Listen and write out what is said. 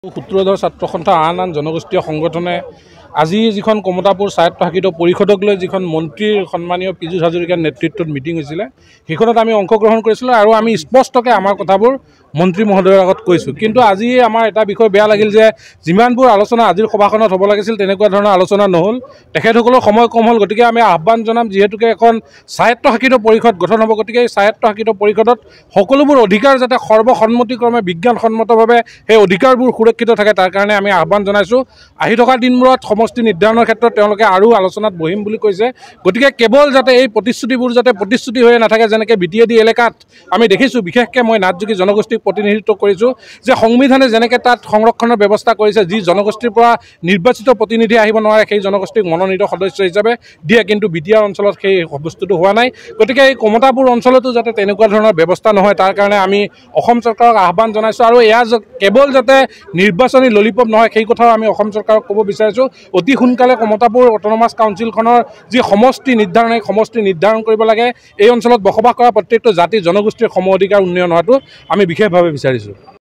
সূত্ৰধৰ ছাত্ৰ সন্থা আন জনগোষ্ঠীয় সংগঠনে আজি যিখন কমতাপুৰ স্বায়ত্তশাসিত পৰিষদক লৈ যিখন মন্ত্ৰীৰ সন্মানীয় পীযুষ হাজৰিকাৰ নেতৃত্বত মিটিং হৈছিলে সেইখনত আমি অংশগ্ৰহণ কৰিছিলোঁ আৰু আমি স্পষ্টকৈ আমাৰ কথাবোৰ মন্ত্ৰী মহোদয়ৰ আগত কৈছোঁ। কিন্তু আজি আমাৰ এটা বিষয় বেয়া লাগিল যে যিমানবোৰ আলোচনা আজিৰ সভাখনত হ'ব লাগিছিল তেনেকুৱা ধৰণৰ আলোচনা নহ'ল। তেখেতসকলৰ সময় কম হ'ল, গতিকে আমি আহ্বান জনাম যিহেতুকে এখন স্বায়ত্তশাসিত পৰিষদ গঠন হ'ব, গতিকে এই স্বায়ত্তশাসিত পৰিষদত সকলোবোৰ অধিকাৰ যাতে সৰ্বসন্মতিক্ৰমে বিজ্ঞানসন্মতভাৱে সেই অধিকাৰবোৰ সুৰক্ষিত থাকে তাৰ কাৰণে আমি আহ্বান জনাইছোঁ। আহি থকা দিনবোৰত সমষ্টি নিৰ্ধাৰণৰ ক্ষেত্ৰত তেওঁলোকে আৰু আলোচনাত বহিম বুলি কৈছে। গতিকে কেৱল যাতে এই প্ৰতিশ্ৰুতিবোৰ যাতে প্ৰতিশ্ৰুতি হৈয়ে নাথাকে, যেনেকৈ BTAD এলেকাত আমি দেখিছোঁ, বিশেষকৈ মই নাথযোগী জনগোষ্ঠীক প্ৰতিনিধিত্ব কৰিছোঁ যে সংবিধানে যেনেকৈ তাত সংৰক্ষণৰ ব্যৱস্থা কৰিছে, যি জনগোষ্ঠীৰ পৰা নিৰ্বাচিত প্ৰতিনিধি আহিব নোৱাৰে সেই জনগোষ্ঠীক মনোনীত সদস্য হিচাপে দিয়ে, কিন্তু BTR অঞ্চলত সেই বস্তুটো হোৱা নাই। গতিকে এই কমতাপুৰ অঞ্চলতো যাতে তেনেকুৱা ধৰণৰ ব্যৱস্থা নহয় তাৰ কাৰণে আমি অসম চৰকাৰক আহ্বান জনাইছোঁ। আৰু এয়া কেৱল যাতে নিৰ্বাচনী ললিপপ নহয় সেই কথাও আমি অসম চৰকাৰক ক'ব বিচাৰিছোঁ। অতি সোনকালে কমতাপুৰ অট'নমাছ কাউন্সিলখনৰ যি সমষ্টি নিৰ্ধাৰণ, এই সমষ্টি নিৰ্ধাৰণ কৰিব লাগে। এই অঞ্চলত বসবাস কৰা প্ৰত্যেকটো জাতি জনগোষ্ঠীৰ সম অধিকাৰ উন্নয়ন হোৱাটো আমি বিশেষভাৱে বিচাৰিছোঁ।